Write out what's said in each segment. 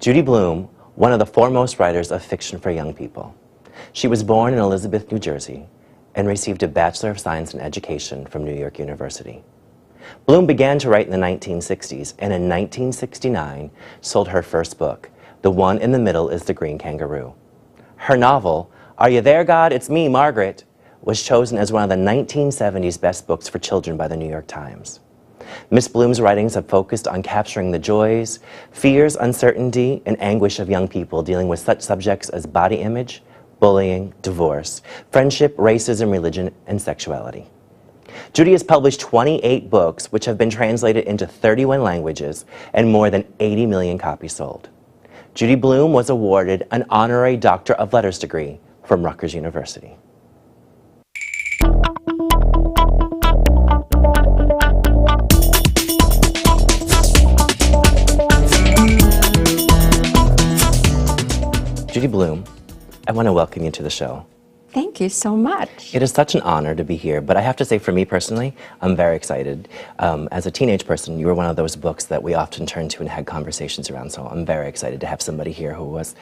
Judy Blume, one of the foremost writers of fiction for young people. She was born in Elizabeth, New Jersey, and received a Bachelor of Science in Education from New York University. Blume began to write in the 1960s, and in 1969 sold her first book. The one in the middle is The Green Kangaroo. Her novel, Are You There, God? It's Me, Margaret, was chosen as one of the 1970s best books for children by the New York Times. Miss Blume's writings have focused on capturing the joys, fears, uncertainty, and anguish of young people dealing with such subjects as body image, bullying, divorce, friendship, racism, religion, and sexuality. Judy has published 28 books, which have been translated into 31 languages and more than 80 million copies sold. Judy Blume was awarded an honorary Doctor of Letters degree from Rutgers University. Judy Blume, I want to welcome you to the show. Thank you so much. It is such an honor to be here, but I have to say for me personally, I'm very excited. As a teenage person, you were one of those books that we often turned to and had conversations around, so I'm very excited to have somebody here who was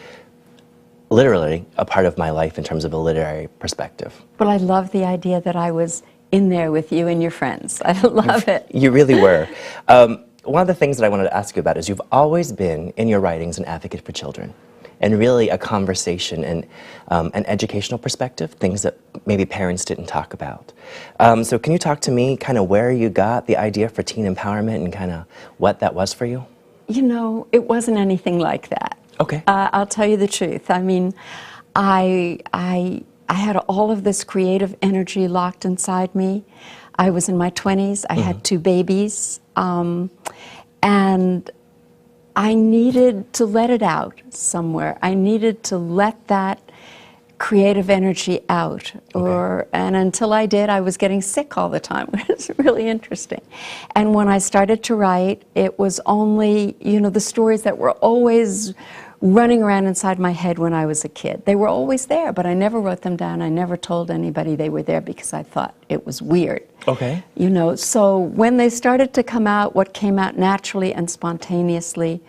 literally a part of my life in terms of a literary perspective. Well, I love the idea that I was in there with you and your friends. I love it. You really were. One of the things that I wanted to ask you about is you've always been, in your writings, an advocate for children. And really a conversation and an educational perspective, things that maybe parents didn't talk about. So can you talk to me kind of where you got the idea for teen empowerment and kind of what that was for you? You know, it wasn't anything like that. Okay. I'll tell you the truth. I mean, I had all of this creative energy locked inside me. I was in my 20s. I had 2 babies. And I needed to let it out somewhere. I needed to let that creative energy out. And until I did, I was getting sick all the time. It was really interesting. And when I started to write, it was only, you know, the stories that were always running around inside my head when I was a kid. They were always there, but I never wrote them down. I never told anybody they were there because I thought it was weird. Okay. You know, so when they started to come out, what came out naturally and spontaneously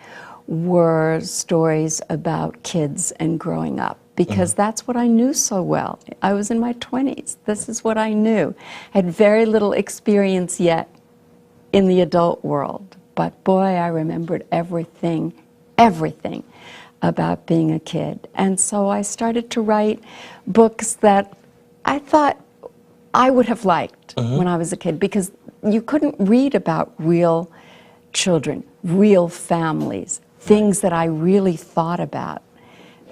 were stories about kids and growing up, because that's what I knew so well. I was in my 20s. This is what I knew. I had very little experience yet in the adult world, but boy, I remembered everything about being a kid. And so I started to write books that I thought I would have liked when I was a kid, because you couldn't read about real children, real families, things that I really thought about,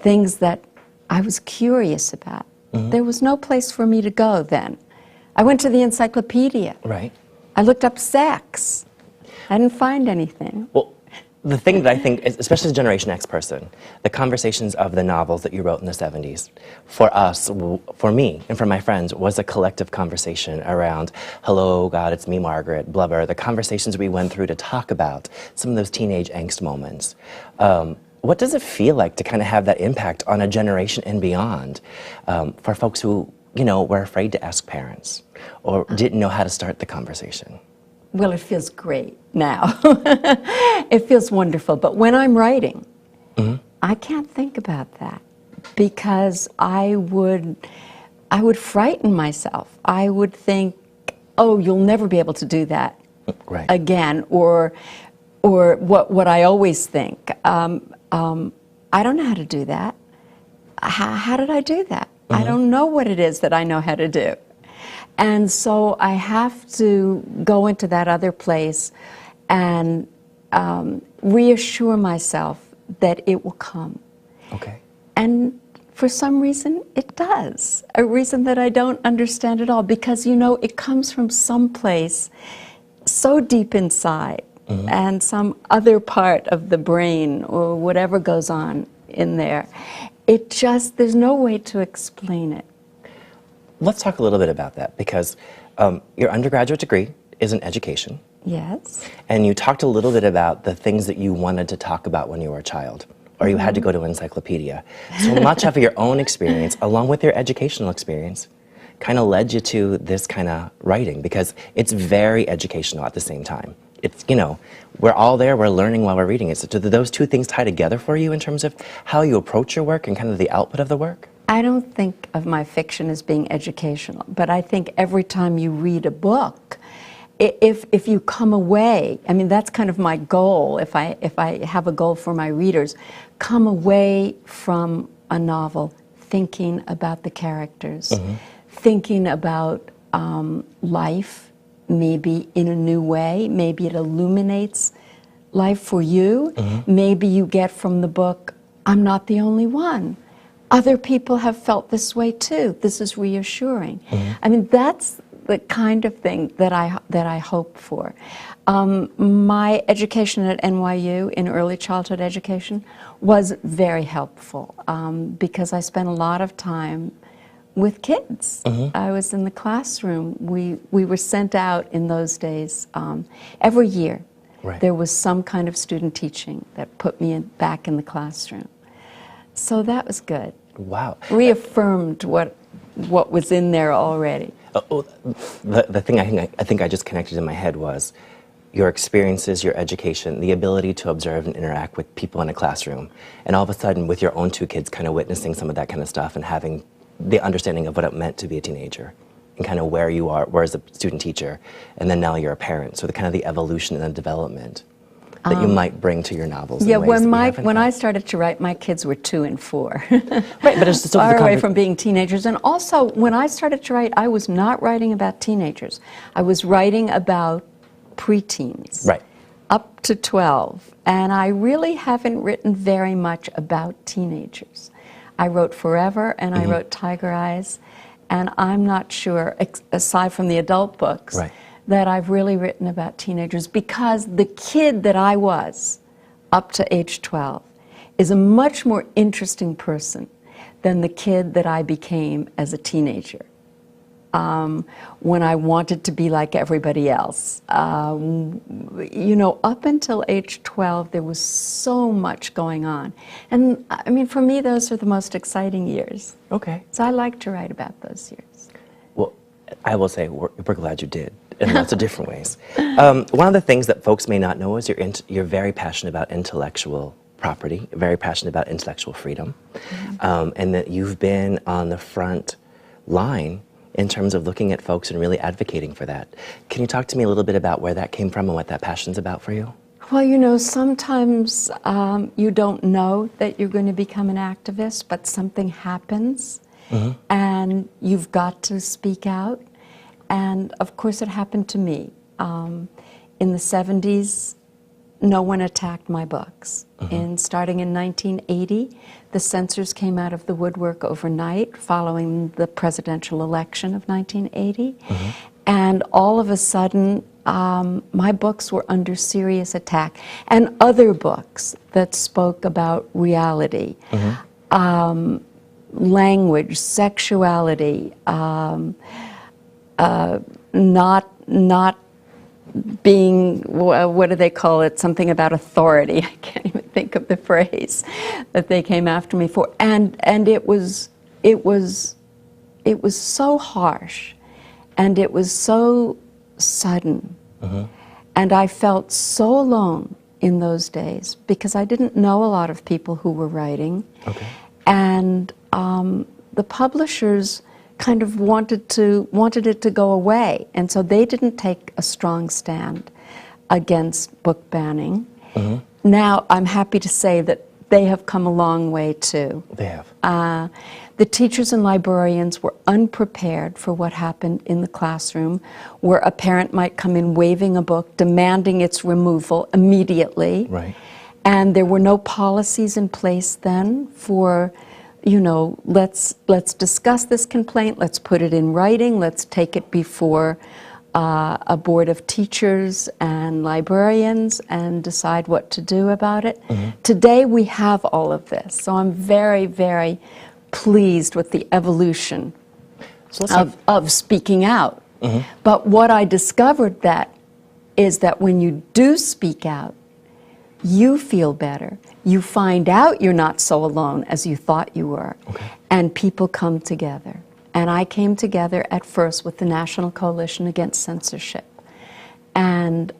things that I was curious about. There was no place for me to go then. I went to the encyclopedia. Right. I looked up sex. I didn't find anything. Well, the thing that I think, especially as a Generation X person, the conversations of the novels that you wrote in the 70s, for us, for me, and for my friends, was a collective conversation around, hello, God, it's me, Margaret, blubber, the conversations we went through to talk about some of those teenage angst moments. What does it feel like to kind of have that impact on a generation and beyond for folks who, you know, were afraid to ask parents or didn't know how to start the conversation? Well, it feels great now. It feels wonderful. But when I'm writing, I can't think about that, because I would frighten myself. I would think, oh, you'll never be able to do that again, or what I always think. I don't know how to do that. How did I do that? I don't know what it is that I know how to do. And so I have to go into that other place and reassure myself that it will come. Okay. And for some reason, it does. A reason that I don't understand at all, because, you know, it comes from some place so deep inside and some other part of the brain or whatever goes on in there. It just, there's no way to explain it. Let's talk a little bit about that, because your undergraduate degree is in education. Yes. And you talked a little bit about the things that you wanted to talk about when you were a child, or you had to go to an encyclopedia. So much of your own experience, along with your educational experience, kind of led you to this kind of writing, because it's very educational at the same time. it's, you know, we're all there, we're learning while we're reading it. So do those two things tie together for you in terms of how you approach your work and kind of the output of the work? I don't think of my fiction as being educational, but I think every time you read a book, if you come away, I mean, that's kind of my goal, if I have a goal for my readers, come away from a novel thinking about the characters, thinking about life, maybe in a new way, maybe it illuminates life for you, maybe you get from the book, I'm not the only one. Other people have felt this way too. This is reassuring. I mean, that's the kind of thing that I hope for. My education at NYU in early childhood education was very helpful because I spent a lot of time with kids. I was in the classroom. We were sent out in those days every year. Right. There was some kind of student teaching that put me back in the classroom. So that was good. Wow. Reaffirmed what was in there already. The thing I think I just connected in my head was your experiences, your education, the ability to observe and interact with people in a classroom, and all of a sudden with your own two kids kind of witnessing some of that kind of stuff and having the understanding of what it meant to be a teenager and kind of where you are, where as a student teacher, and then now you're a parent. So the kind of the evolution and the development that you might bring to your novels. Yeah, in ways when I started to write, my kids were 2 and 4. Right, but it's still far away from being teenagers. And also, when I started to write, I was not writing about teenagers. I was writing about preteens, right, up to 12. And I really haven't written very much about teenagers. I wrote Forever and I wrote Tiger Eyes, and I'm not sure, aside from the adult books, right, that I've really written about teenagers, because the kid that I was up to age 12 is a much more interesting person than the kid that I became as a teenager when I wanted to be like everybody else. You know, up until age 12, there was so much going on. And I mean, for me, those are the most exciting years. Okay. So I like to write about those years. Well, I will say we're glad you did in lots of different ways. One of the things that folks may not know is you're very passionate about intellectual property, very passionate about intellectual freedom, and that you've been on the front line in terms of looking at folks and really advocating for that. Can you talk to me a little bit about where that came from and what that passion's about for you? Well, you know, sometimes you don't know that you're going to become an activist, but something happens, and you've got to speak out. And of course, it happened to me. In the 70s, no one attacked my books. Starting in 1980, the censors came out of the woodwork overnight following the presidential election of 1980. And all of a sudden, my books were under serious attack. And other books that spoke about reality, language, sexuality, not being, what do they call it, something about authority. I can't even think of the phrase that they came after me for. And it was so harsh, and it was so sudden. And I felt so alone in those days because I didn't know a lot of people who were writing. And the publishers kind of wanted it to go away, and so they didn't take a strong stand against book banning. Now I'm happy to say that they have come a long way too. They have. The teachers and librarians were unprepared for what happened in the classroom, where a parent might come in waving a book, demanding its removal immediately. Right. And there were no policies in place then for, you know, let's discuss this complaint, let's put it in writing, let's take it before a board of teachers and librarians and decide what to do about it. Today we have all of this, so I'm very, very pleased with the evolution of speaking out. But what I discovered is that when you do speak out, you feel better. You find out you're not so alone as you thought you were. And people come together. And I came together at first with the National Coalition Against Censorship. And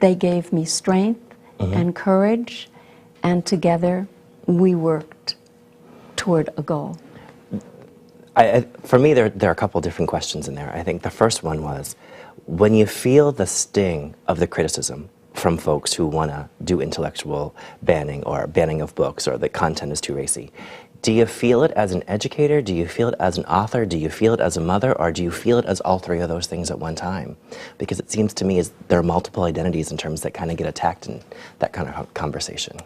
they gave me strength and courage, and together we worked toward a goal. For me, there are a couple different questions in there. I think the first one was, when you feel the sting of the criticism from folks who want to do intellectual banning or banning of books or the content is too racy, do you feel it as an educator? Do you feel it as an author? Do you feel it as a mother? Or do you feel it as all three of those things at one time? Because it seems to me as there are multiple identities in terms that kind of get attacked in that kind of conversation.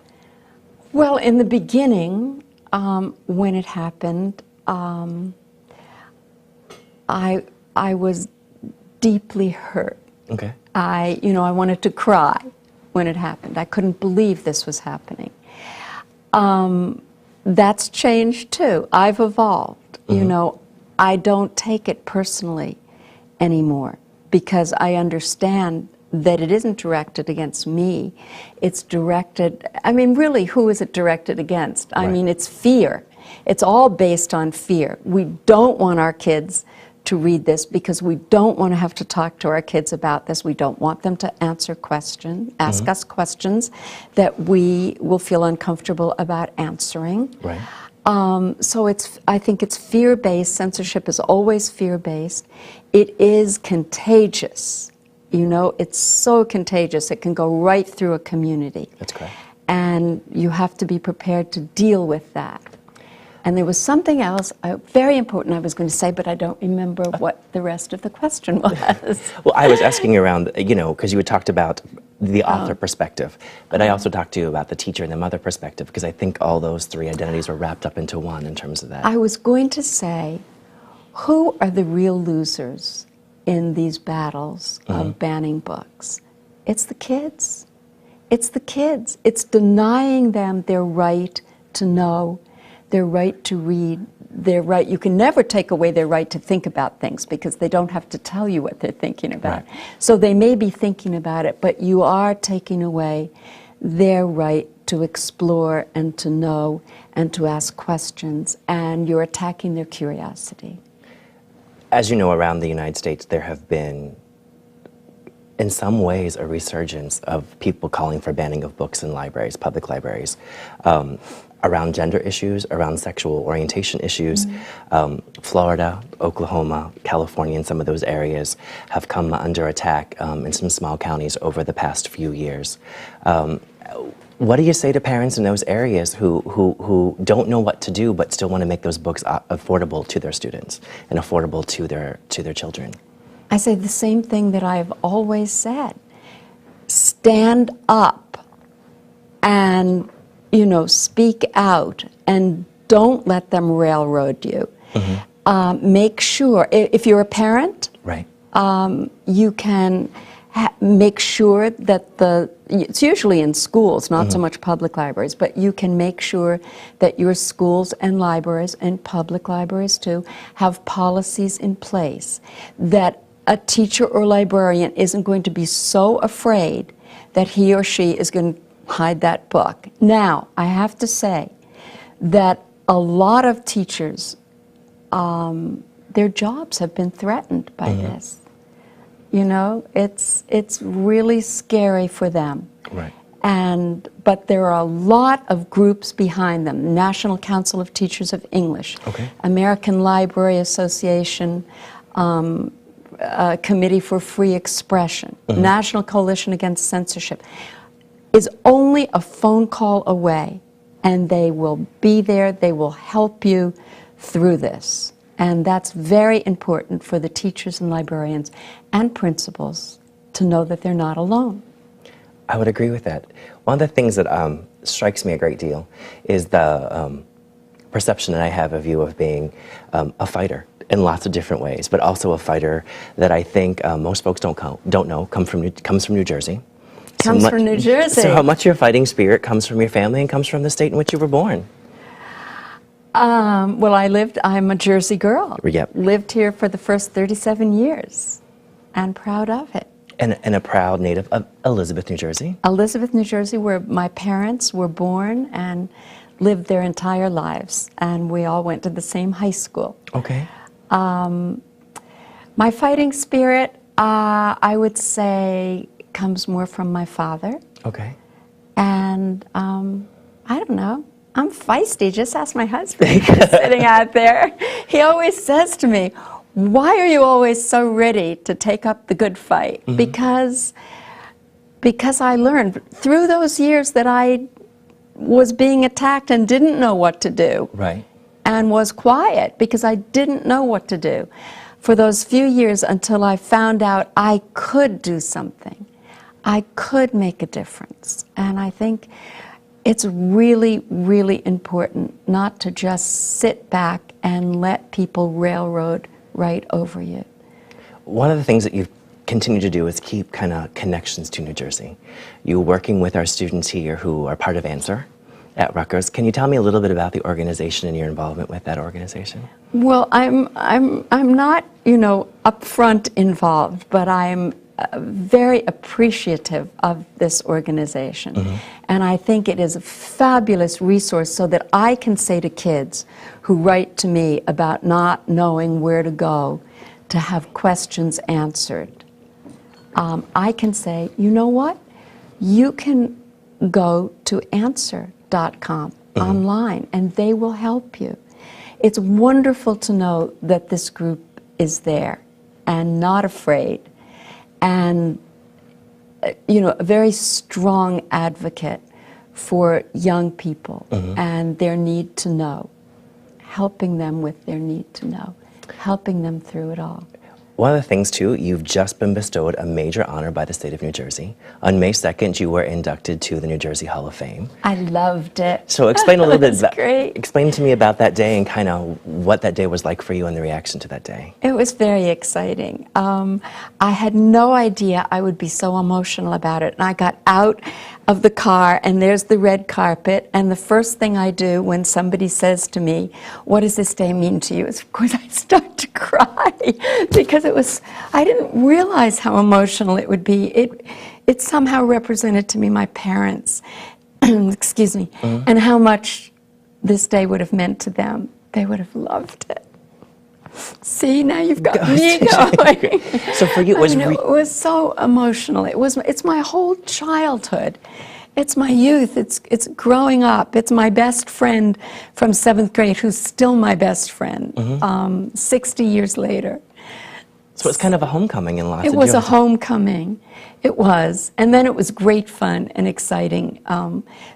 Well, in the beginning, when it happened, I was deeply hurt. Okay. I wanted to cry when it happened. I couldn't believe this was happening. That's changed too. I've evolved. I don't take it personally anymore because I understand that it isn't directed against me. It's directed, really, who is it directed against? Right. It's fear. It's all based on fear. We don't want our kids to read this because we don't want to have to talk to our kids about this. We don't want them to ask us questions that we will feel uncomfortable about answering. Right. So I think it's fear-based. Censorship is always fear-based. It is contagious. It's so contagious. It can go right through a community. That's correct. And you have to be prepared to deal with that. And there was something else very important I was going to say, but I don't remember what the rest of the question was. Well, I was asking around, because you had talked about the author perspective, but I also talked to you about the teacher and the mother perspective, because I think all those three identities were wrapped up into one in terms of that. I was going to say, who are the real losers in these battles of banning books? It's the kids. It's the kids. It's denying them their right to know, their right to read, their right. You can never take away their right to think about things because they don't have to tell you what they're thinking about. Right. So they may be thinking about it, but you are taking away their right to explore and to know and to ask questions, and you're attacking their curiosity. As you know, around the United States, there have been, in some ways, a resurgence of people calling for banning of books in libraries, public libraries, around gender issues, around sexual orientation issues. Florida, Oklahoma, California, and some of those areas have come under attack in some small counties over the past few years. What do you say to parents in those areas who don't know what to do but still want to make those books affordable to their students and affordable to their children? I say the same thing that I've always said. Stand up and, speak out and don't let them railroad you. Make sure, if you're a parent, right, you can make sure that it's usually in schools, not so much public libraries, but you can make sure that your schools and libraries, and public libraries too, have policies in place that a teacher or librarian isn't going to be so afraid that he or she is going to hide that book. Now, I have to say that a lot of teachers, their jobs have been threatened by this. It's really scary for them. right. But there are a lot of groups behind them. National Council of Teachers of English, Okay. American Library Association, Committee for Free Expression, National Coalition Against Censorship, is only a phone call away, and they will be there, they will help you through this. And that's very important for the teachers and librarians and principals to know that they're not alone. I would agree with that. One of the things that strikes me a great deal is the perception that I have of you of being a fighter in lots of different ways, but also a fighter that I think most folks don't know comes from New Jersey. Comes from New Jersey. So how much your fighting spirit comes from your family and comes from the state in which you were born? Well, I'm a Jersey girl. Yep. Lived here for the first 37 years and proud of it. And a proud native of Elizabeth, New Jersey. Elizabeth, New Jersey, where my parents were born and lived their entire lives. And we all went to the same high school. Okay. My fighting spirit, I would say, comes more from my father. Okay. And I don't know. I'm feisty. Just ask my husband who's sitting out there. He always says to me, "Why are you always so ready to take up the good fight?" Because I learned through those years that I was being attacked and didn't know what to do. Right. And was quiet because I didn't know what to do for those few years until I found out I could do something. I could make a difference. And I think it's really, really important not to just sit back and let people railroad right over you. One of the things that you've continued to do is keep kind of connections to New Jersey. You're working with our students here who are part of ANSWER at Rutgers. Can you tell me a little bit about the organization and your involvement with that organization? Well, I'm not, upfront involved, but I'm very appreciative of this organization. And I think it is a fabulous resource so that I can say to kids who write to me about not knowing where to go to have questions answered. I can say, you know what? You can go to answer.com online and they will help you. It's wonderful to know that this group is there and not afraid, and a very strong advocate for young people and their need to know, helping them with their need to know, helping them through it all. One of the things, too, you've just been bestowed a major honor by the state of New Jersey. On May 2nd, you were inducted to the New Jersey Hall of Fame. I loved it. So explain a little bit about, great. Explain to me about that day and kind of what that day was like for you and the reaction to that day. It was very exciting. I had no idea I would be so emotional about it. And I got out of the car and there's the red carpet, and the first thing I do when somebody says to me, "What does this day mean to you?" is of course I start to cry because I didn't realize how emotional it would be. It somehow represented to me my parents, excuse me, and how much this day would have meant to them. They would have loved it. See, now you've got me going. So for you, it was so emotional. It's my whole childhood. It's my youth. It's growing up. It's my best friend from 7th grade, who's still my best friend 60 years later. So it's kind of a homecoming in lots of It was a homecoming. It was. And then it was great fun and exciting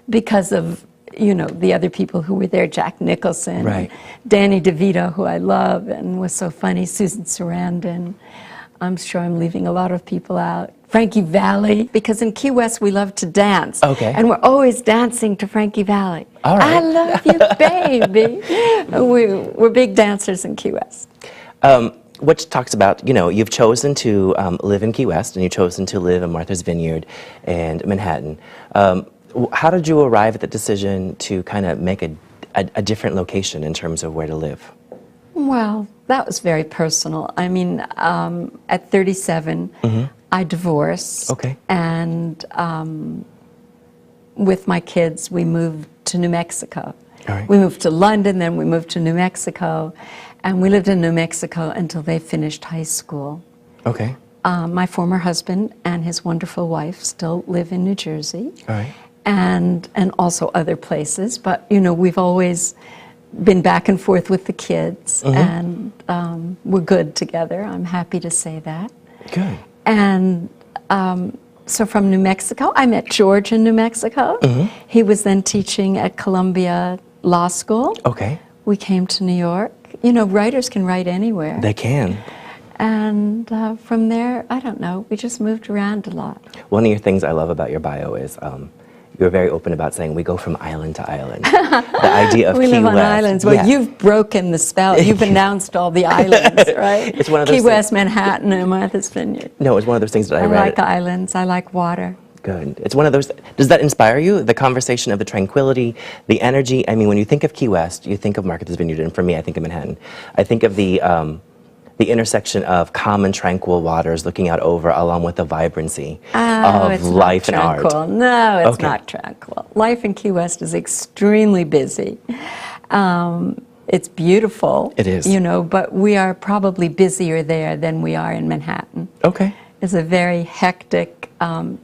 because of, the other people who were there, Jack Nicholson, right. Danny DeVito, who I love and was so funny, Susan Sarandon. I'm sure I'm leaving a lot of people out. Frankie Valli, because in Key West we love to dance. Okay. And we're always dancing to Frankie Valli. All right. I love you, baby. We're big dancers in Key West. Which talks about, you've chosen to live in Key West and you've chosen to live in Martha's Vineyard and Manhattan. How did you arrive at the decision to kind of make a different location in terms of where to live? Well, that was very personal. I mean, at 37, I divorced. Okay. And with my kids, we moved to New Mexico. All right. We moved to London, then we moved to New Mexico. And we lived in New Mexico until they finished high school. Okay. My former husband and his wonderful wife still live in New Jersey. All right. And also other places. But, we've always been back and forth with the kids. And we're good together. I'm happy to say that. Good. And so from New Mexico, I met George in New Mexico. He was then teaching at Columbia Law School. Okay. We came to New York. Writers can write anywhere. They can. And from there, I don't know, we just moved around a lot. One of your things I love about your bio is you're very open about saying we go from island to island. The idea of we Key live on West. islands. Well, you've broken the spell. You've announced all the islands, right? It's one of those Key West, Manhattan, and Martha's Vineyard. No, it's one of those things that I read. I like islands. I like water. Good. It's one of those. Does that inspire you? The conversation of the tranquility, the energy. I mean, when you think of Key West, you think of Martha's Vineyard, and for me, I think of Manhattan. I think of the intersection of calm and tranquil waters looking out over, along with the vibrancy of life and art. No, it's not tranquil. Life in Key West is extremely busy. It's beautiful. It is. But we are probably busier there than we are in Manhattan. Okay. It's a very hectic,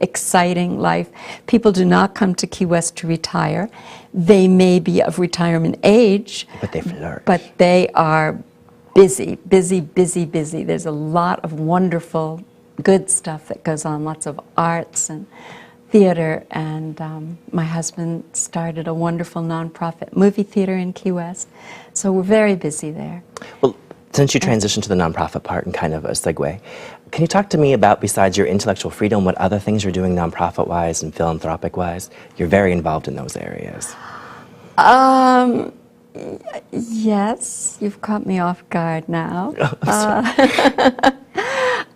exciting life. People do not come to Key West to retire. They may be of retirement age, But they flourish. but they are busy, busy, busy, busy. There's a lot of wonderful, good stuff that goes on, lots of arts and theater, and my husband started a wonderful nonprofit movie theater in Key West, so we're very busy there. Well, since you transitioned to the nonprofit part and kind of a segue, can you talk to me about, besides your intellectual freedom, what other things you're doing nonprofit-wise and philanthropic-wise? You're very involved in those areas. Yes, you've caught me off guard now.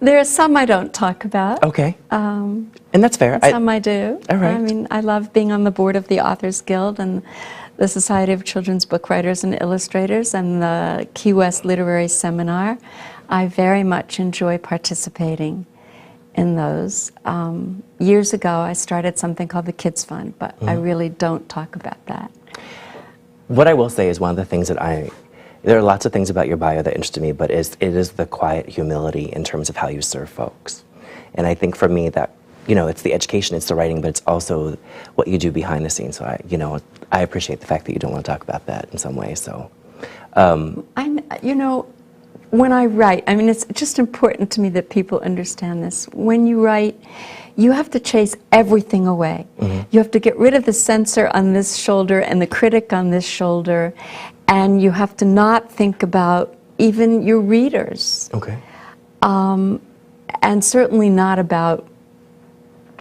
There are some I don't talk about. Okay. And that's fair. Some I do. All right. I mean, I love being on the board of the Authors Guild and the Society of Children's Book Writers and Illustrators and the Key West Literary Seminar. I very much enjoy participating in those. Years ago, I started something called the Kids Fund, but I really don't talk about that. What I will say is one of the things that there are lots of things about your bio that interest me, but it is the quiet humility in terms of how you serve folks. And I think for me that, it's the education, it's the writing, but it's also what you do behind the scenes. So I appreciate the fact that you don't want to talk about that in some way, so. When I write, I mean, it's just important to me that people understand this. When you write, you have to chase everything away. You have to get rid of the censor on this shoulder and the critic on this shoulder, and you have to not think about even your readers. Okay. And certainly not about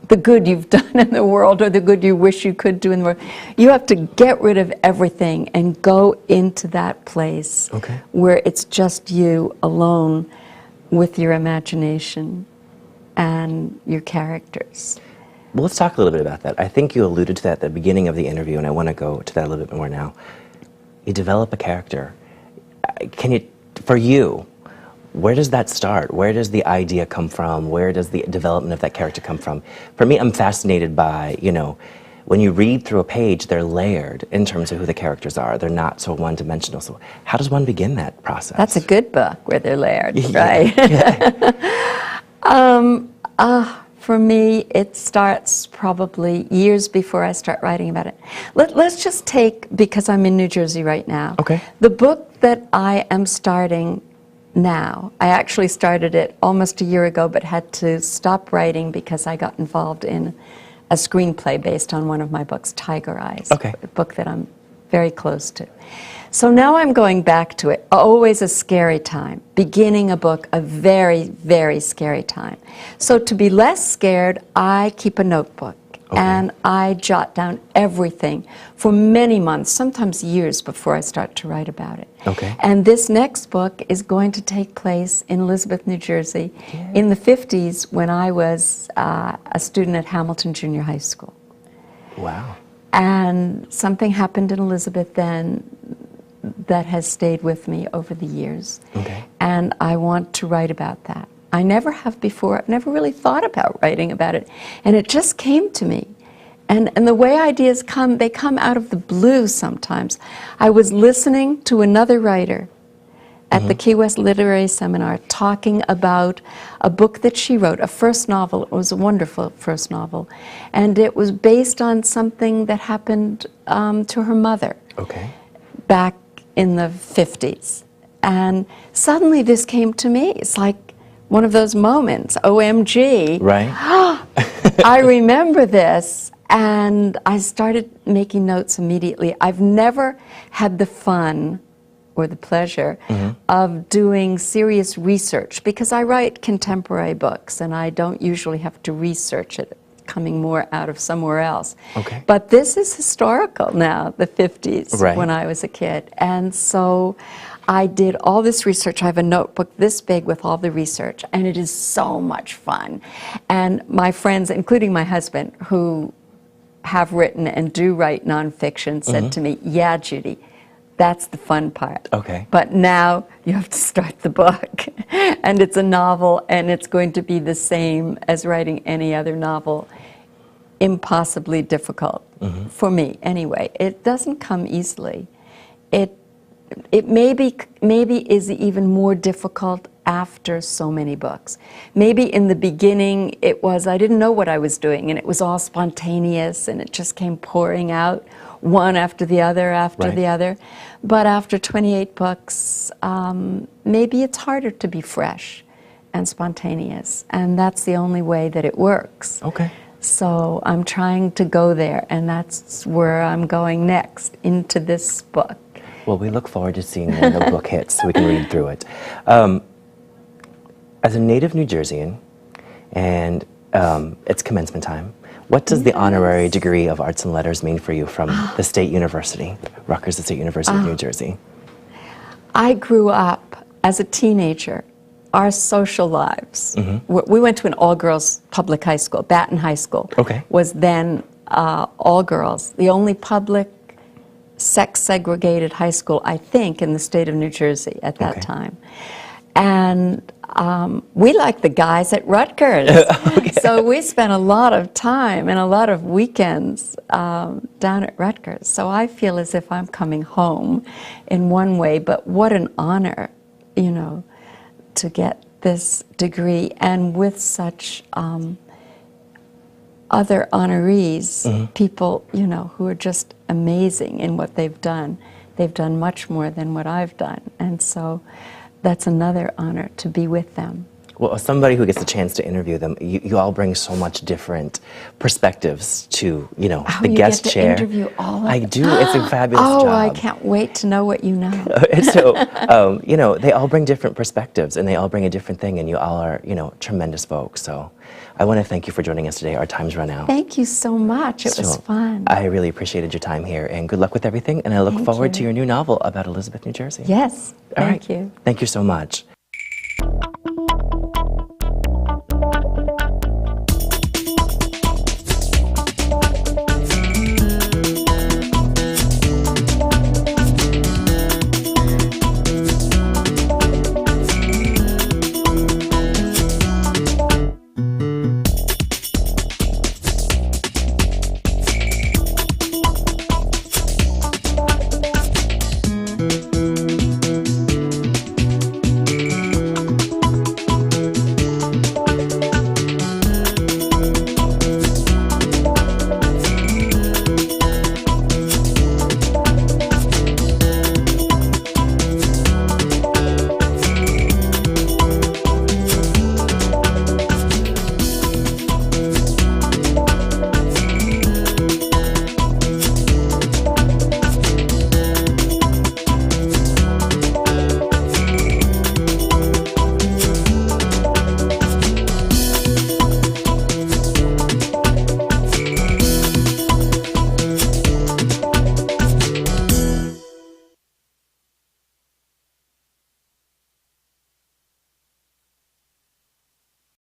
the good you've done in the world or the good you wish you could do in the world. You have to get rid of everything and go into that place where it's just you alone with your imagination and your characters. Well, let's talk a little bit about that. I think you alluded to that at the beginning of the interview, and I want to go to that a little bit more now. You develop a character. For you, where does that start? Where does the idea come from? Where does the development of that character come from? For me, I'm fascinated by, when you read through a page, they're layered in terms of who the characters are. They're not so one-dimensional. So how does one begin that process? That's a good book where they're layered, right? For me, it starts probably years before I start writing about it. Let's just take, because I'm in New Jersey right now, the book that I am starting now. I actually started it almost a year ago, but had to stop writing because I got involved in a screenplay based on one of my books, Tiger Eyes, a book that I'm very close to. So now I'm going back to it. Always a scary time. Beginning a book, a very, very scary time. So to be less scared, I keep a notebook. And I jot down everything for many months, sometimes years before I start to write about it. And this next book is going to take place in Elizabeth, New Jersey, in the 50s when I was a student at Hamilton Junior High School. Wow. And something happened in Elizabeth then that has stayed with me over the years. And I want to write about that. I never have before. I've never really thought about writing about it. And it just came to me. And the way ideas come, they come out of the blue sometimes. I was listening to another writer at the Key West Literary Seminar talking about a book that she wrote, a first novel. It was a wonderful first novel. And it was based on something that happened to her mother back in the 50s. And suddenly this came to me. It's like one of those moments, OMG. Right. I remember this, and I started making notes immediately. I've never had the fun or the pleasure of doing serious research because I write contemporary books and I don't usually have to research it, coming more out of somewhere else. But this is historical now, the 50s, when I was a kid. And so I did all this research. I have a notebook this big with all the research, and it is so much fun. And my friends, including my husband, who have written and do write nonfiction, said to me, yeah, Judy, that's the fun part. But now you have to start the book. And it's a novel, and it's going to be the same as writing any other novel. Impossibly difficult, for me anyway. It doesn't come easily. It maybe is even more difficult after so many books. Maybe in the beginning it was, I didn't know what I was doing, and it was all spontaneous, and it just came pouring out, one after the other after the other. But after 28 books, maybe it's harder to be fresh and spontaneous, and that's the only way that it works. Okay. So I'm trying to go there, and that's where I'm going next, into this book. Well, we look forward to seeing when the book hits so we can read through it. As a native New Jerseyan, and it's commencement time, what does the honorary degree of Arts and Letters mean for you from the State University, Rutgers, the State University of New Jersey? I grew up as a teenager. Our social lives, we went to an all-girls public high school, Baton High School, was then all girls, the only public sex-segregated high school, I think, in the state of New Jersey at that time. And we liked the guys at Rutgers. So we spent a lot of time and a lot of weekends down at Rutgers. So I feel as if I'm coming home in one way, but what an honor, you know, to get this degree, and with such other honorees, people, you know, who are just amazing in what they've done. They've done much more than what I've done, and so that's another honor to be with them. Well, as somebody who gets the chance to interview them, you all bring so much different perspectives to, you know, the guest chair. You get to interview all of them? I do. It's a fabulous job. Oh, I can't wait to know what you know. So, you know, they all bring different perspectives, and they all bring a different thing, and you all are, you know, tremendous folks. So I want to thank you for joining us today. Our time's run out. Thank you so much. It was fun. I really appreciated your time here, and good luck with everything, and I look forward to your new novel about Elizabeth, New Jersey. Yes. Thank you. Thank you so much.